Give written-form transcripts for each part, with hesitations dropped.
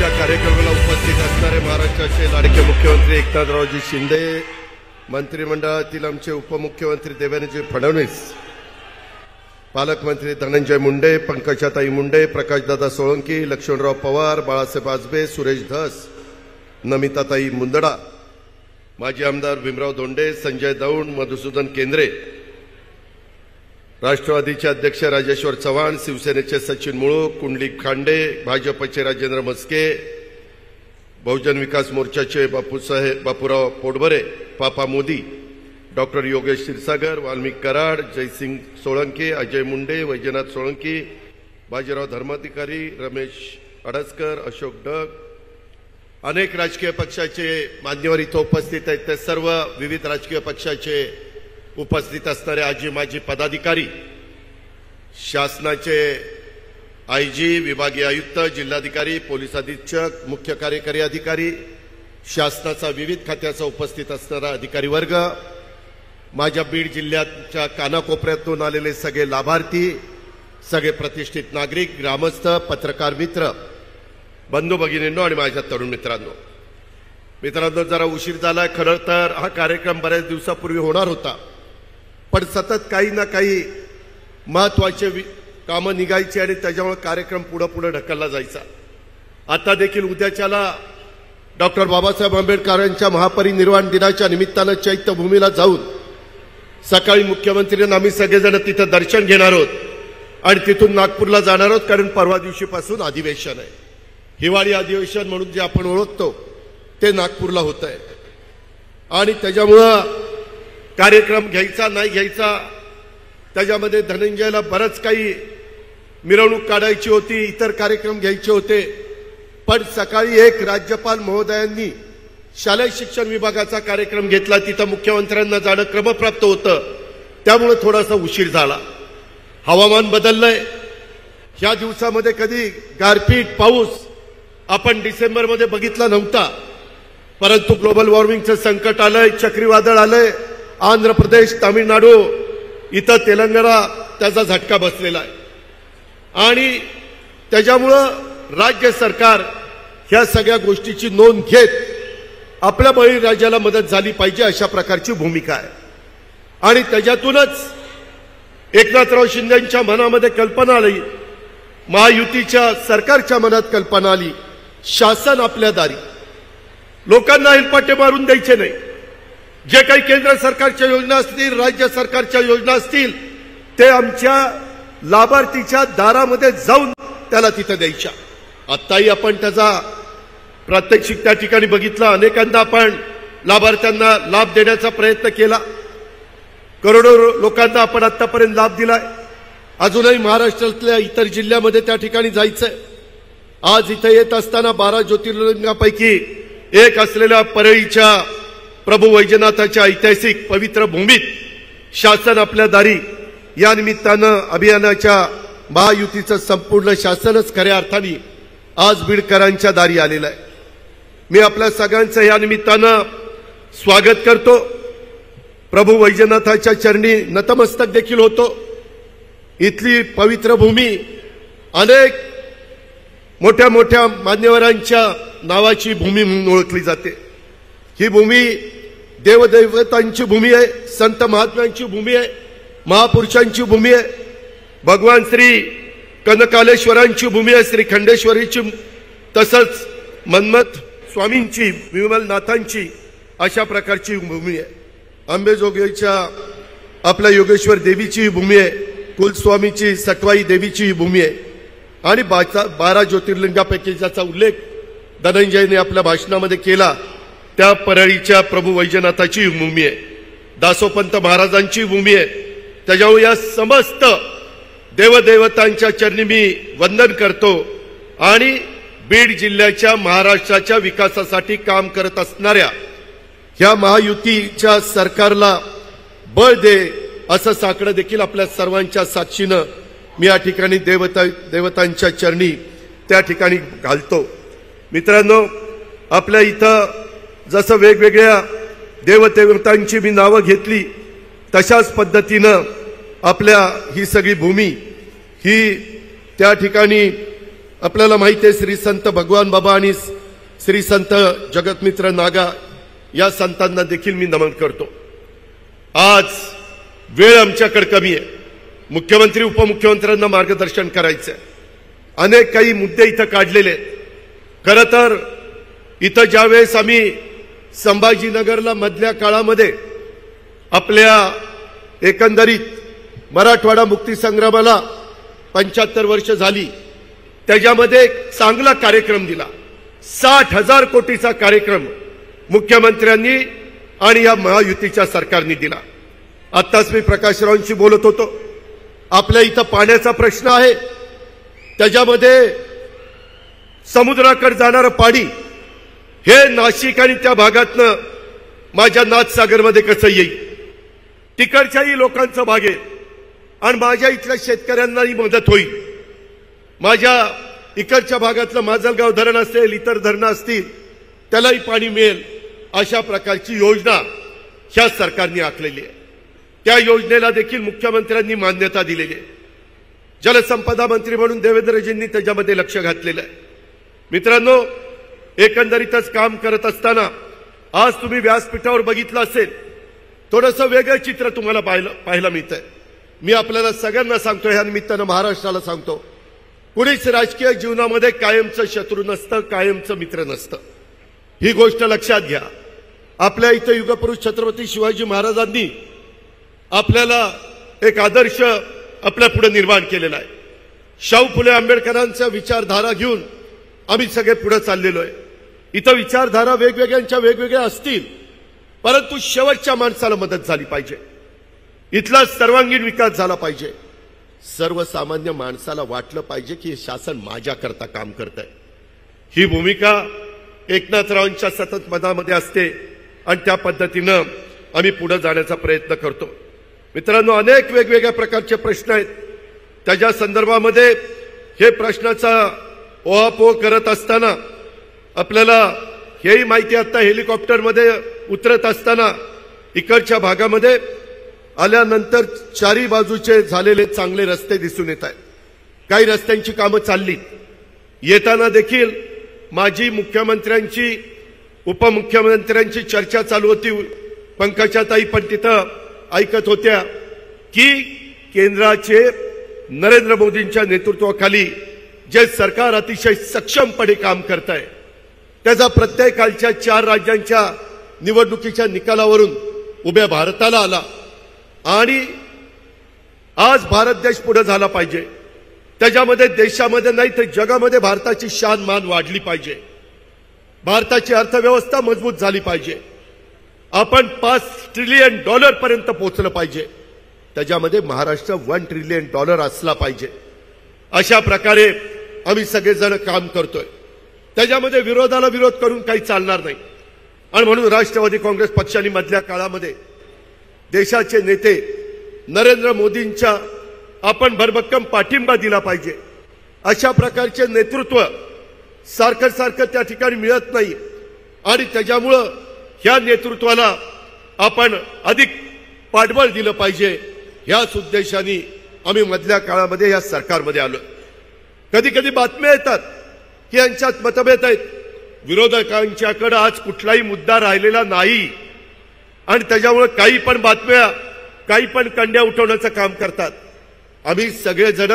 कार्यक्रमाला उपस्थित असणारे महाराष्ट्राचे लाडके मुख्यमंत्री एकनाथरावजी शिंदे, मंत्रिमंडळातील आमचे उपमुख्यमंत्री देवेंद्रजी फडणवीस, पालकमंत्री धनंजय मुंडे, पंकजाताई मुंडे, प्रकाशदादा सोळंकी, लक्ष्मणराव पवार, बाळासाहेब आजबे, सुरेश धस, नमिताताई मुंदडा, माजी आमदार भीमराव धोंडे, संजय दौंड, मधुसूदन केंद्रे, राष्ट्रवादीचे अध्यक्ष राजेश्वर चव्हाण, शिवसेनेचे सचिन मुळूक, कुंडलिक खांडे, भाजपचे राजेंद्र मस्के, बहुजन विकास मोर्चाचे बापूराव पोटभरे, पापा मोदी, डॉक्टर योगेश क्षीरसागर, वाल्मिक कराड, जयसिंग सोळंकी, अजय मुंडे, वैजनाथ सोळंकी, बाजीराव धर्माधिकारी, रमेश अडसकर, अशोक डग, अनेक राजकीय पक्षाचे मान्यवर इथं उपस्थित आहेत। ते सर्व विविध राजकीय पक्षाचे उपस्थित असणारे आजी माजी पदाधिकारी, शासनाचे आयजी, विभागीय आयुक्त, जिल्हाधिकारी, पोलीस अधीक्षक, मुख्य कार्यकारी अधिकारी, शासनाचा विविध खात्याचा उपस्थित असणारा अधिकारी वर्ग, माझ्या बीड जिल्ह्याच्या कानाकोपऱ्यातून आलेले सगळे लाभार्थी, सगळे प्रतिष्ठित नागरिक, ग्रामस्थ, पत्रकार मित्र, बंधू भगिनींनो आणि माझ्या तरुण मित्रांनो, जरा उशीर झाला। खरं तर हा कार्यक्रम बऱ्याच दिवसापूर्वी होणार होता, पण सतत काही ना काही महत्वाचे कामं निघायची आणि त्याच्यामुळे कार्यक्रम पुढे ढकलला जायचा। आता देखील उद्याच्याला डॉक्टर बाबासाहेब आंबेडकरांच्या महापरिनिर्वाण दिनाच्या निमित्तानं चैत्यभूमीला जाऊन सकाळी मुख्यमंत्र्यांना आम्ही सगळेजण तिथं दर्शन घेणार आहोत आणि तिथून नागपूरला जाणार आहोत, कारण परवा दिवशीपासून अधिवेशन आहे। हिवाळी अधिवेशन म्हणून जे आपण ओळखतो ते नागपूरला होत आहे आणि त्याच्यामुळं कार्यक्रम घ्यायचा नाही घ्यायचा त्याच्यामध्ये धनंजयला बरंच काही मिरवणूक काढायची होती, इतर कार्यक्रम घ्यायचे होते, पण सकाळी एक राज्यपाल महोदयांनी शालेय शिक्षण विभागाचा कार्यक्रम घेतला, तिथं मुख्यमंत्र्यांना जाणं क्रमप्राप्त होतं, त्यामुळे थोडासा उशीर झाला। हवामान बदललंय, ह्या दिवसामध्ये कधी गारपीट पाऊस आपण डिसेंबरमध्ये बघितला नव्हता, परंतु ग्लोबल वॉर्मिंगचं संकट आलंय, चक्रीवादळ आलंय, आंध्र प्रदेश, तामिळनाडू, इथं तेलंगणा त्याचा झटका बसलेला आहे आणि त्याच्यामुळं राज्य सरकार ह्या सगळ्या गोष्टीची नोंद घेत आपल्या बळीराजाला मदत झाली पाहिजे अशा प्रकारची भूमिका आहे आणि त्याच्यातूनच एकनाथराव शिंदेंच्या मनामध्ये कल्पना आली, महायुतीच्या सरकारच्या मनात कल्पना आली, शासन आपल्या दारी, लोकांना हेलपाटे मारून द्यायचे नाही। जे काही केंद्र सरकारच्या योजना असतील, राज्य सरकारच्या योजना असतील, ते आमच्या लाभार्थीच्या दारामध्ये जाऊन त्याला तिथं द्यायच्या। आत्ताही आपण त्याचा प्रात्यक्षिक त्या ठिकाणी बघितला, अनेकांदा आपण लाभार्थ्यांना लाभ देण्याचा प्रयत्न केला, करोडो लोकांना आपण आतापर्यंत लाभ दिलाय, अजूनही महाराष्ट्रातल्या इतर जिल्ह्यामध्ये त्या ठिकाणी जायचंय। आज इथे येत असताना 12 ज्योतिर्लिंगापैकी एक असलेल्या परळीच्या प्रभू वैजनाथाच्या ऐतिहासिक पवित्र भूमीत शासन आपल्या दारी या निमित्तानं अभियानाच्या महायुतीचं संपूर्ण शासनच खऱ्या अर्थाने आज बीडकरांच्या दारी आलेलं आहे। मी आपल्या सगळ्यांचं या निमित्तानं स्वागत करतो, प्रभू वैजनाथाच्या चरणी नतमस्तक देखील होतो। इथली पवित्र भूमी अनेक मोठ्या मोठ्या मान्यवरांच्या नावाची भूमी म्हणून ओळखली जाते। ही भूमी देवदैवतांची भूमी आहे, संत महात्म्यांची भूमी आहे, महापुरुषांची भूमी आहे, भगवान श्री कनकालेश्वरांची भूमी आहे, श्री खंडेश्वरीची, तसंच मन्मथ स्वामींची, विमलनाथांची अशा प्रकारची भूमी आहे। अंबेजोगाईच्या आपल्या योगेश्वर देवीची भूमी आहे, कुलस्वामीची सटवाई देवीची भूमी आहे आणि 12 ज्योतिर्लिंगापैकी ज्याचा उल्लेख धनंजयने आपल्या भाषणामध्ये केला त्या परळीच्या प्रभू वैजनाथाची भूमी आहे, दासोपंत महाराजांची भूमी आहे। त्याच्यामुळे या समस्त देवदेवतांच्या चरणी मी वंदन करतो आणि बीड जिल्ह्याच्या महाराष्ट्राच्या विकासासाठी काम करत असणाऱ्या ह्या महायुतीच्या सरकारला बळ दे असं साकडं देखील आपल्या सर्वांच्या साक्षीनं मी या ठिकाणी देवतांच्या चरणी त्या ठिकाणी घालतो। मित्रांनो, आपल्या इथं जसं वेगवेगळ्या देवदेवतांची मी नावं घेतली तशाच पद्धतीनं आपल्या ही सगळी भूमी ही त्या ठिकाणी आपल्याला माहिती आहे श्री संत भगवान बाबा आणि श्री संत जगतमित्र नागा या संतांना देखील मी नमन करतो। आज वेळ आमच्याकडे कमी आहे, मुख्यमंत्री उपमुख्यमंत्र्यांना मार्गदर्शन करायचं आहे, अनेक काही मुद्दे इथं काढलेले आहेत। खरं तर इथं ज्यावेळेस आम्ही संभाजीनगरला मधल्या काळामध्ये आपल्या एकंदरीत मराठवाडा मुक्तीसंग्रामाला 75 वर्ष झाली, त्याच्यामध्ये एक चांगला कार्यक्रम दिला, 60,000 कोटीचा कार्यक्रम मुख्यमंत्र्यांनी आणि या महायुतीच्या सरकारने दिला। आत्ताच मी प्रकाशरावांशी बोलत होतो, आपल्या इथं पाण्याचा प्रश्न आहे, त्याच्यामध्ये समुद्राकडे जाणारं पाणी हे नाशिक आणि त्या भागातनं माझ्या नाथसागरमध्ये कसं येईल, तिकडच्याही लोकांचं भागेल आणि माझ्या इथल्या शेतकऱ्यांनाही मदत होईल। माझ्या इकडच्या भागातलं माजलगाव धरण असेल, इतर धरणं असतील, त्यालाही पाणी मिळेल, अशा प्रकारची योजना ह्या सरकारने आखलेली आहे। त्या योजनेला देखील मुख्यमंत्र्यांनी मान्यता दिलेली आहे। जलसंपदा मंत्री म्हणून देवेंद्रजींनी त्याच्यामध्ये लक्ष घातलेलं आहे। मित्रांनो, एकंदरीतच काम करत असताना आज तुम्ही व्यासपीठावर बघितलं असेल, थोडंसं वेगळं चित्र तुम्हाला पाहायला मिळतंय। मी आपल्याला सगळ्यांना सांगतो, ह्या निमित्तानं महाराष्ट्राला सांगतो, कुणीच राजकीय जीवनामध्ये कायमचं शत्रू नसतं, कायमचं मित्र नसतं, ही गोष्ट लक्षात घ्या। आपल्या इथं युगपुरुष छत्रपती शिवाजी महाराजांनी आपल्याला एक आदर्श आपल्या पुढे निर्माण केलेला आहे। शाहू फुले आंबेडकरांच्या विचारधारा घेऊन आम्ही सगळे पुढे चाललेलो आहे। इथं विचारधारा वेगवेगळ्यांच्या वेगवेगळ्या असतील, परंतु शेवटच्या माणसाला मदत झाली पाहिजे, इथला सर्वांगीण विकास झाला पाहिजे, सर्वसामान्य माणसाला वाटलं पाहिजे की हे शासन माझ्याकरता काम करत आहे। ही भूमिका एकनाथरावांच्या सतत मनामध्ये असते आणि त्या पद्धतीनं आम्ही पुढे जाण्याचा प्रयत्न करतो। मित्रांनो, अनेक वेगवेगळ्या प्रकारचे प्रश्न आहेत, त्याच्या संदर्भामध्ये हे प्रश्नाचा ओहापोह करत असताना आपल्याला हेही माहिती, आता हेलिकॉप्टरमध्ये उतरत असताना इकडच्या भागामध्ये आल्यानंतर चारी बाजूचे झालेले चांगले रस्ते दिसून येत आहेत, काही रस्त्यांची कामं चालली, येताना देखील माजी मुख्यमंत्र्यांची उपमुख्यमंत्र्यांची चर्चा चालू होती। पंकजाताई पण तिथं ऐकत होत्या की केंद्राचे नरेंद्र मोदींच्या नेतृत्वाखाली जे सरकार अतिशय सक्षमपणे काम करत आहे, त्याचा प्रत्येकाच्या 4 राज्यांच्या निवडणुकीच्या निकालावरून उभ्या भारताला आला आणि आज भारत देश पुढे झाला पाहिजे, त्याच्यामध्ये देशामध्ये नाही तर जगामध्ये भारताची शान मान वाढली पाहिजे, भारताची अर्थव्यवस्था मजबूत झाली पाहिजे, आपण $5 ट्रिलियन पर्यंत पोहोचलं पाहिजे, त्याच्यामध्ये महाराष्ट्र $1 ट्रिलियन असला पाहिजे। अशा प्रकारे आम्ही सगळेजण काम करतोय, त्याच्यामध्ये विरोधाला विरोध करून काही चालणार नाही। आणि म्हणून राष्ट्रवादी काँग्रेस पक्षाने मधल्या काळामध्ये देशाचे नेते नरेंद्र मोदींच्या आपण भरभक्कम पाठिंबा दिला पाहिजे। अशा प्रकारचे नेतृत्व सारखं सारखं त्या ठिकाणी मिळत नाही आणि त्याच्यामुळं ह्या नेतृत्वाला आपण अधिक पाठबळ दिलं पाहिजे, ह्याच उद्देशाने आम्ही मधल्या काळामध्ये या सरकारमध्ये आलो। कधी कधी बातम्या येतात की यांच्यात मतभेद आहेत, विरोधकांच्याकडे आज कुठलाही मुद्दा राहिलेला नाही आणि त्याच्यामुळे काही पण बातम्या, काही पण कंड्या उठवण्याचं काम करतात। आम्ही सगळेजण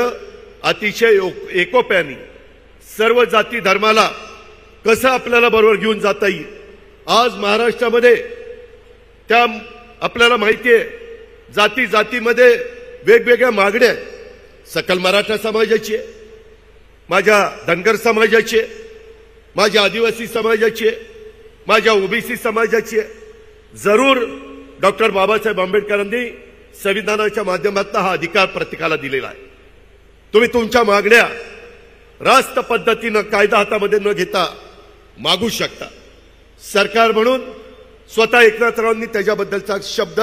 अतिशय एकोप्याने सर्व जाती धर्माला कसं आपल्याला बरोबर घेऊन जाता येईल। आज महाराष्ट्रामध्ये त्या आपल्याला माहिती आहे, जाती जातीमध्ये वेगवेगळ्या मागण्या आहेत, सकल मराठा समाजाची आहे, माझ्या धनगर समाजाची आहे, माझ्या आदिवासी समाजाची आहे, माझ्या ओबीसी समाजाची आहे। जरूर डॉक्टर बाबासाहेब आंबेडकरांनी संविधानाच्या माध्यमातून हा अधिकार प्रत्येकाला दिलेला आहे। तुम्ही तुमच्या मागण्या रास्त पद्धतीनं कायदा हातामध्ये न घेता मागू शकता। सरकार म्हणून स्वतः एकनाथरावांनी त्याच्याबद्दलचा शब्द,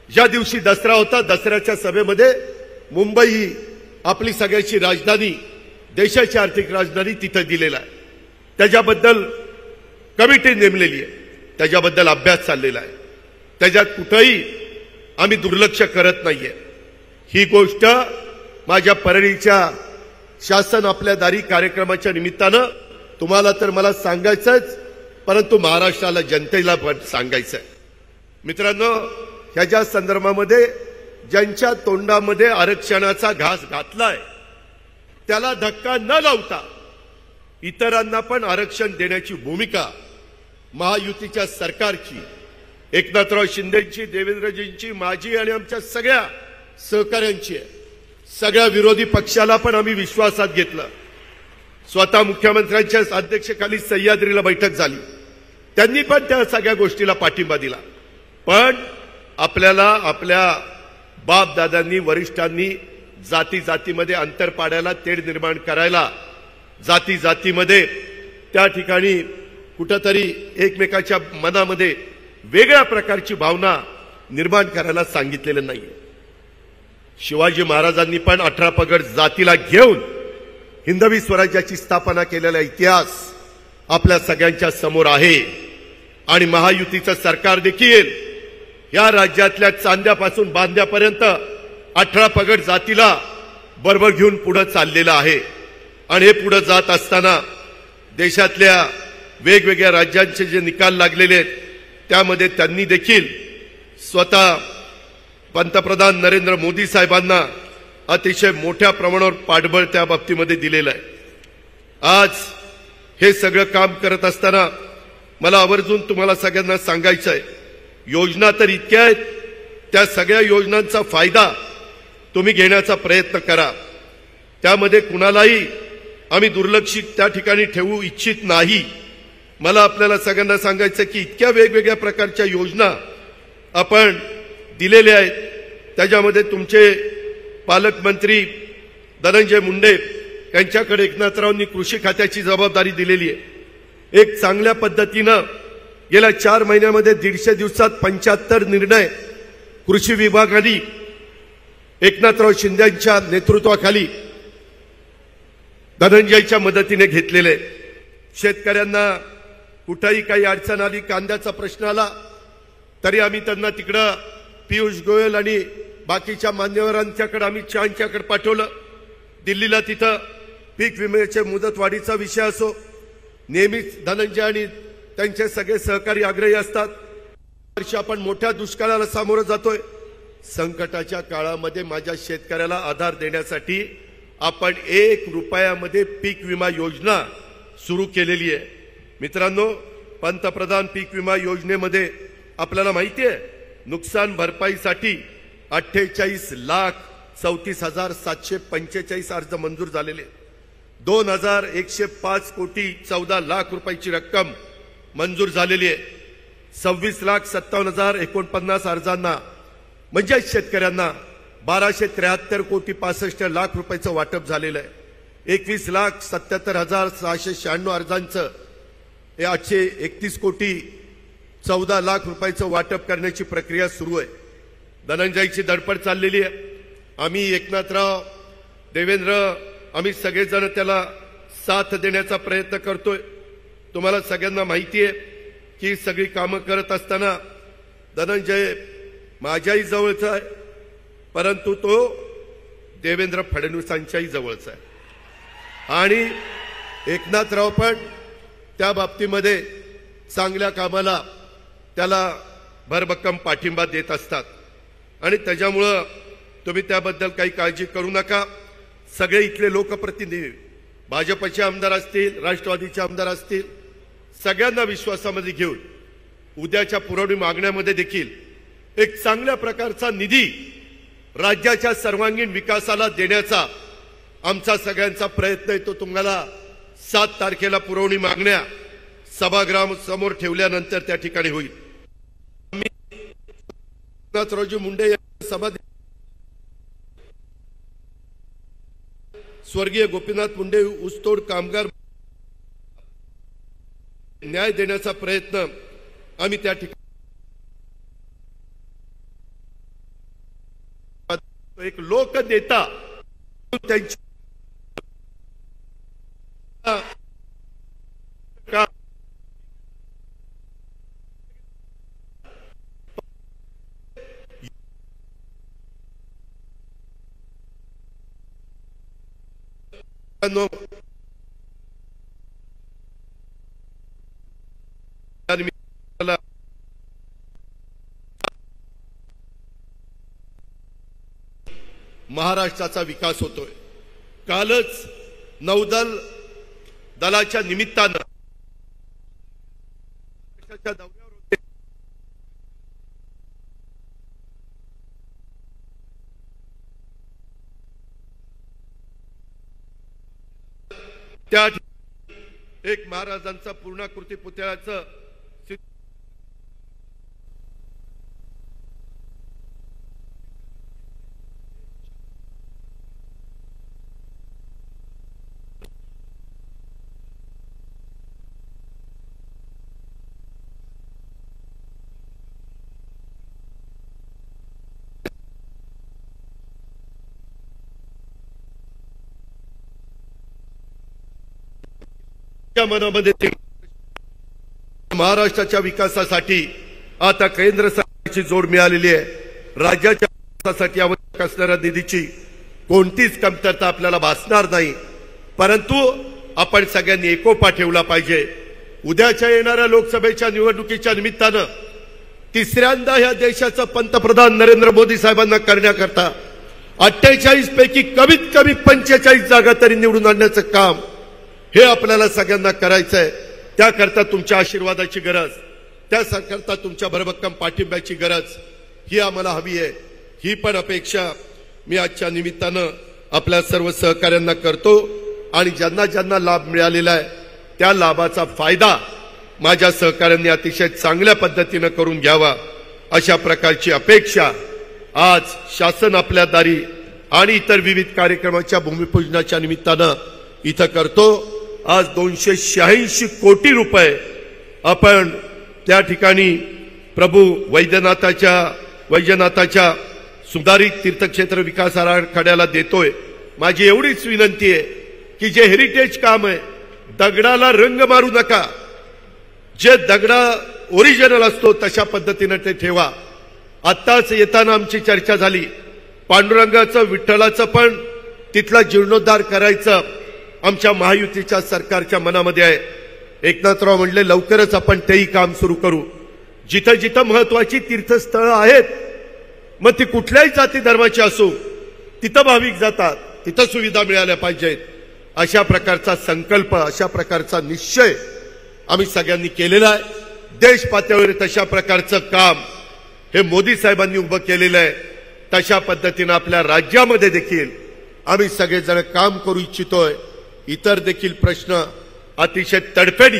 ज्या दिवशी दसरा होता, दसऱ्याच्या सभेमध्ये मुंबई ही आपली सगळ्याची राजधानी, देशाची आर्थिक राजधानी तिथे दिलेला आहे। त्याच्याबद्दल कमिटी नेमलेली आहे, त्याच्याबद्दल अभ्यास चाललेला आहे, त्याच्यात कुठेही आम्ही दुर्लक्ष करत नाहीये। ही गोष्ट माझ्या परळीच्या शासन आपल्या दारी कार्यक्रमाच्या निमित्तानं तुम्हाला तर मला सांगायचंच, परंतु महाराष्ट्राला जनतेला पण सांगायचंय. मित्रांनो, ह्याच्या संदर्भामध्ये ज्यांच्या तोंडामध्ये आरक्षणाचा घास घातलाय त्याला धक्का न लावता इतरांना पण आरक्षण देण्याची भूमिका महायुतीच्या सरकारची, एकनाथराव शिंदेची, देवेंद्रजींची, माझी आणि आमच्या सगळ्या सहकाऱ्यांची आहे. सगळ्या विरोधी पक्षाला पण आम्ही विश्वासात घेतलं. स्वतः मुख्यमंत्र्यांच्या अध्यक्षतेखाली सह्याद्रीला बैठक झाली, त्यांनी पण त्या सगळ्या गोष्टीला पाठिंबा दिला. पण आपल्याला आपल्या बाप दादांनी, वरिष्ठांनी जाती जातीमध्ये अंतर पाडायला, तेढ निर्माण करायला, जाती जातीमध्ये त्या ठिकाणी कुठंतरी एकमेकाच्या मनामध्ये वेगळ्या प्रकारची भावना निर्माण करायला सांगितलेलं नाहीये. शिवाजी महाराजांनी पण 18 पगड जातीला घेऊन हिंदवी स्वराज्याची स्थापना केलेला इतिहास आपल्या सगळ्यांच्या समोर आहे. आणि महायुतीचं सरकार देखील या राज्यातल्या चांद्यापासून बांद्यापर्यंत 18 पगड जातीला बरोबर घेऊन पुढे चाललेलं आहे. आणि हे पुढे जात असताना देशातल्या वेगवेगळ्या राज्यांचे जे निकाल लागलेले आहेत त्यामध्ये त्यांनी देखील स्वतः पंतप्रधान नरेंद्र मोदी साहेबांना अतिशय मोठ्या प्रमाणावर पाठबळ त्या बाबतीमध्ये दिलेलं आहे. आज हे सगळं काम करत असताना मला आवर्जून तुम्हाला सगळ्यांना सांगायचं आहे, योजना तर इतक्या आहेत, त्या सगळ्या योजनांचा फायदा तुम्ही घेण्याचा प्रयत्न करा. त्यामध्ये कुणालाही आम्ही दुर्लक्षित त्या ठिकाणी ठेवू इच्छित नाही. मला आपल्याला सगळ्यांना सांगायचं की इतक्या वेगवेगळ्या प्रकारच्या योजना आपण दिलेल्या आहेत. त्याच्यामध्ये तुमचे पालकमंत्री धनंजय मुंडे यांच्याकडे एकनाथरावांनी कृषी खात्याची जबाबदारी दिलेली आहे. एक चांगल्या पद्धतीनं गेल्या 4 महिन्यामध्ये 150 दिवसात 75 निर्णय कृषी विभागाने एकनाथराव शिंदेच्या नेतृत्वाखाली धनंजयच्या मदतीने घेतलेले. शेतकऱ्यांना कुठेही काही अडचण आली, कांद्याचा प्रश्न आला तरी आम्ही त्यांना तिकडं पियुष गोयल आणि बाकीच्या मान्यवरांच्याकडे आम्ही चांच्याकडे पाठवलं. दिल्लीला तिथं पीक विम्याच्या मुदतवाढीचा विषय असो, नेहमीच धनंजय आणि त्यांचे सगळे सहकारी आग्रही असतात. वर्षी आपण मोठ्या दुष्काळाला सामोरं जातोय. संकटाच्या काळामध्ये माझ्या शेतकऱ्याला आधार देण्यासाठी आपण 1 रुपयामध्ये पीक विमा योजना सुरू केलेली आहे. मित्रांनो, पंतप्रधान पीक विमा योजनेमध्ये आपल्याला माहिती आहे नुकसान भरपाईसाठी 48,34,745 अर्ज मंजूर झालेले, 2,105 कोटी 14 लाख रुपयाची रक्कम मंजूर झालेली आहे. 26,57,049 अर्जांना म्हणजे शेतकऱ्यांना 1,273 कोटी 65 लाख रुपयाचं वाटप झालेलं आहे. 21,77,696 अर्जांचं 831 कोटी 14 लाख रुपयाचं वाटप करण्याची प्रक्रिया सुरू आहे. धनंजयची धडपड चाललेली आहे. आम्ही एकनाथराव, देवेंद्र, आम्ही सगळेजण त्याला साथ देण्याचा प्रयत्न करतोय. तुम्हाला सगळ्यांना माहिती आहे की सगळी कामं करत असताना धनंजय माझ्याही जवळचा आहे, परंतु तो देवेंद्र फडणवीसांच्याही जवळचा आहे. आणि एकनाथराव पण त्या बाबतीमध्ये चांगल्या कामाला त्याला भरभक्कम पाठिंबा देत असतात. आणि त्याच्यामुळं तुम्ही त्याबद्दल काही काळजी करू नका. सगळे इथले लोकप्रतिनिधी, भाजपचे आमदार असतील, राष्ट्रवादीचे आमदार असतील, सगळ्यांना विश्वासामध्ये घेऊन उद्याच्या पुरवणी मागण्यामध्ये देखील एक चांगल्या प्रकारचा निधी राज्याच्या सर्वांगीण विकासाला देण्याचा आमचा सगळ्यांचा प्रयत्न आहे. तो तुम्हाला 7 तारखेला पुरवणी मागण्या सभागृह समोर ठेवल्यानंतर त्या ठिकाणी होईल. एकनाथरावजी मुंडे सभा, स्वर्गीय गोपीनाथ मुंडे ऊसतोड कामगार न्याय देण्याचा प्रयत्न आम्ही त्या ठिकाणी एक लोकनेता त्यांची महाराष्ट्राचा विकास होतोय। कालच नौदल दलाच्या निमित्तानं दौऱ्यावर होते। त्या एक महाराजांचा पूर्णाकृती पुतळ्याचं मनामध्ये महाराष्ट्राच्या विकासासाठी आता केंद्र सरकारची जोड मिळालेली आहे। राज्याच्या विकासासाठी आवश्यक असणाऱ्या निधीची कोणतीच कमतरता आपल्याला भासणार नाही, परंतु आपण सगळ्यांनी एकोपा ठेवला पाहिजे। उद्याच्या येणाऱ्या लोकसभेच्या निवडणुकीच्या निमित्तानं तिसऱ्यांदा या देशाचा पंतप्रधान नरेंद्र मोदी साहेबांना करण्याकरता 48 पैकी कमीत कमी 45 जागा तरी निवडून आणण्याचं काम हे आपल्याला सगळ्यांना करायचं आहे। त्याकरता तुमच्या आशीर्वादाची गरज, त्याकरता तुमच्या भरभक्कम पाठिंब्याची गरज ही आम्हाला हवी आहे। ही पण अपेक्षा मी आजच्या निमित्तानं आपल्या सर्व सहकाऱ्यांना करतो आणि ज्यांना ज्यांना लाभ मिळालेला आहे त्या लाभाचा फायदा माझ्या सहकाऱ्यांनी अतिशय चांगल्या पद्धतीनं करून घ्यावा अशा प्रकारची अपेक्षा आज शासन आपल्या दारी आणि इतर विविध कार्यक्रमाच्या भूमिपूजनाच्या निमित्तानं इथं करतो। आज 286 कोटी रुपये आपण त्या ठिकाणी प्रभू वैद्यनाथाच्या सुधारित तीर्थक्षेत्र विकास आराखड्याला देतोय। माझी एवढीच विनंती आहे की जे हेरिटेज काम आहे दगडाला रंग मारू नका, जे दगडा ओरिजिनल असतो तशा पद्धतीने ते ठेवा। आत्ताच येताना आमची चर्चा झाली, पांडुरंगाचं विठ्ठलाचं पण तिथला जीर्णोद्धार करायचं आमच्या महायुतीच्या सरकारच्या मनामध्ये आहे। एकनाथराव म्हणले लवकरच आपण तेही काम सुरू करू। जिथं जिथं महत्वाची तीर्थस्थळं आहेत, मग ती कुठल्याही जाती धर्माची असो, तिथं भाविक जातात, तिथं सुविधा मिळाल्या पाहिजेत। अशा प्रकारचा संकल्प, अशा प्रकारचा निश्चय आम्ही सगळ्यांनी केलेला आहे। देश पातळीवर तशा प्रकारचं काम हे मोदी साहेबांनी उभं केलेलं आहे। तशा पद्धतीने आपल्या राज्यामध्ये देखील आम्ही सगळेजण काम करू इच्छितोय। इतर देखील प्रश्न अतिशय तडफेडी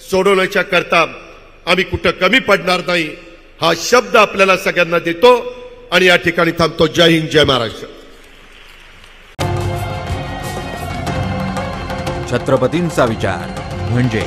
सोडवण्याच्या करता आम्ही कुठं कमी पडणार नाही हा शब्द आपल्याला सगळ्यांना देतो आणि या ठिकाणी थांबतो। जय हिंद, जय महाराष्ट्र। छत्रपतींचा विचार म्हणजे